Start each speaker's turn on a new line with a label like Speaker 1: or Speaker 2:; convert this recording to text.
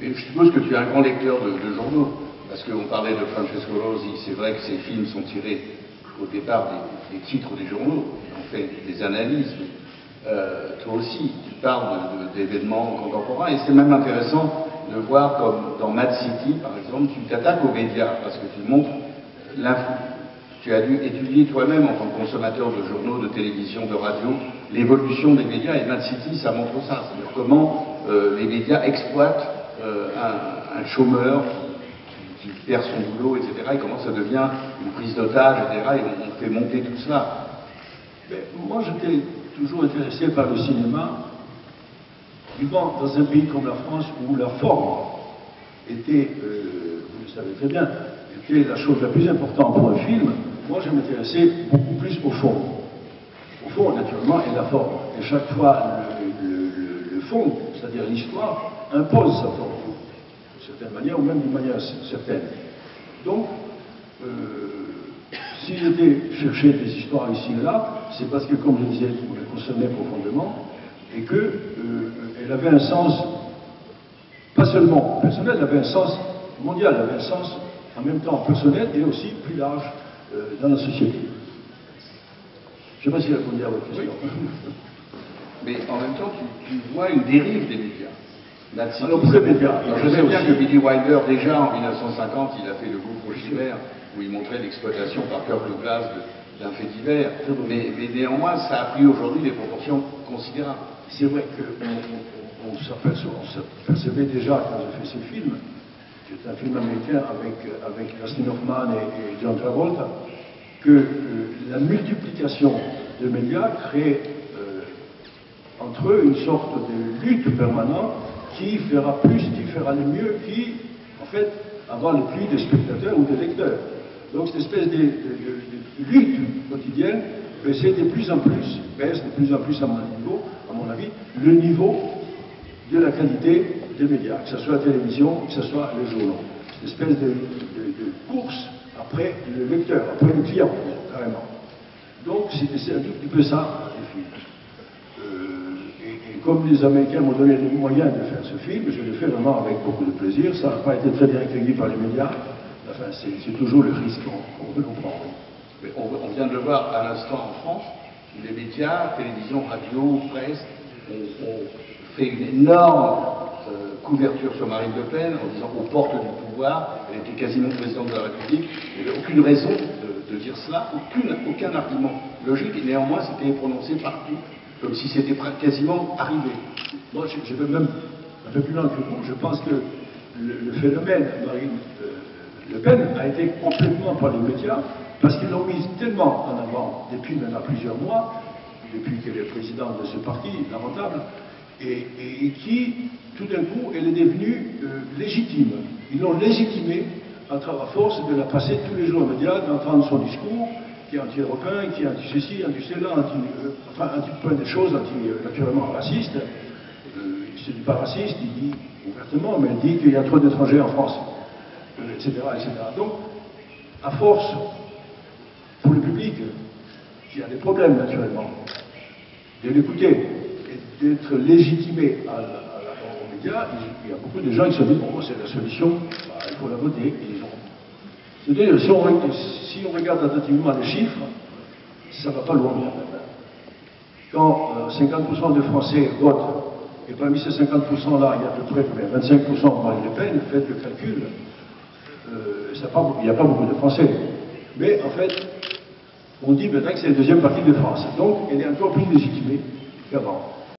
Speaker 1: Mais je suppose que tu es un grand lecteur de journaux, parce qu'on parlait de Francesco Rosi, c'est vrai que ses films sont tirés au départ des titres des journaux, on fait des analyses. Toi aussi, tu parles d'événements contemporains, et c'est même intéressant de voir comme dans Mad City, par exemple, tu t'attaques aux médias, parce que tu montres l'info. Tu as dû étudier toi-même, en tant que consommateur de journaux, de télévision, de radio, l'évolution des médias, et Mad City, ça montre ça, c'est-à-dire comment les médias exploitent un chômeur qui perd son boulot, etc., et comment ça devient une prise d'otage, etc., et on fait monter tout cela.
Speaker 2: Mais moi, j'étais toujours intéressé par le cinéma, vivant dans un pays comme la France où la forme était, vous le savez très bien, était la chose la plus importante pour un film. Moi, je m'intéressais beaucoup plus au fond. Au fond, naturellement, et la forme. Et chaque fois, le fond, c'est-à-dire l'histoire, impose sa forme, d'une certaine manière, ou même d'une manière certaine. Donc, si j'étais chercher des histoires ici et là, c'est parce que, comme je disais, je me concernais profondément, et qu'elle avait un sens, pas seulement personnel, elle avait un sens mondial, elle avait un sens en même temps personnel et aussi plus large dans la société. Je ne sais pas si j'ai répondu à votre question.
Speaker 1: Oui. Mais en même temps, tu vois une dérive des médias.
Speaker 2: Alors, pour les médias,
Speaker 1: je sais bien que Billy Wilder, déjà en 1950, il a fait Le Gouffre chimère, où il montrait l'exploitation par Kirk Douglas d'un fait divers. Mais néanmoins, ça a pris aujourd'hui des proportions considérables.
Speaker 2: C'est vrai qu'on s'apercevait déjà quand j'ai fait ce film, qui est un film américain avec Dustin Hoffman et John Travolta, que la multiplication de médias crée entre eux une sorte de lutte permanente qui fera plus, qui fera le mieux, qui, en fait, avoir le plus de spectateurs ou de lecteurs. Donc cette espèce de lutte quotidienne baisse de plus en plus, à mon avis, le niveau de la qualité des médias, que ce soit la télévision, que ce soit les journaux. Cette espèce de course après le lecteur, après le client, carrément. Donc c'est un tout petit peu ça, les films. Et comme les Américains m'ont donné les moyens de faire ce film, je l'ai fait vraiment avec beaucoup de plaisir. Ça n'a pas été très bien accueilli par les médias. Enfin, c'est toujours le risque qu'on veut comprendre.
Speaker 1: Mais on vient de le voir à l'instant en France, où les médias, télévision, radio, presse, ont fait une énorme couverture sur Marine Le Pen en disant aux portes du pouvoir, elle était quasiment présidente de la République. Il n'y avait aucune raison de dire cela, aucun argument logique, et néanmoins c'était prononcé partout, comme si c'était quasiment arrivé.
Speaker 2: Moi, je vais même un peu plus loin que vous. Je pense que le phénomène Marine Le Pen a été complètement par les médias, parce qu'ils l'ont mise tellement en avant depuis maintenant plusieurs mois, depuis qu'elle est présidente de ce parti lamentable, et qui, tout d'un coup, elle est devenue légitime. Ils l'ont légitimée à force de la passer tous les jours aux médias, d'entendre son discours, qui est anti-européen, qui est anti-ceci, anti-cela, anti plein de choses, naturellement raciste. Il ne dit pas raciste, il dit ouvertement, mais il dit qu'il y a trop d'étrangers en France, etc., etc. Donc, à force, pour le public, qui a des problèmes naturellement, de l'écouter et d'être légitimé aux médias, il y a beaucoup de gens qui se disent bon, c'est la solution, bah, il faut la voter. C'est-à-dire, si on regarde attentivement les chiffres, ça ne va pas loin bien. Quand 50% de Français votent, et parmi ces 50%-là, il y a à peu près 25% pour Marine Le Pen, faites le calcul, il n'y a pas beaucoup de Français. Mais en fait, on dit maintenant que c'est le deuxième parti de France. Donc, elle est encore plus légitimée qu'avant.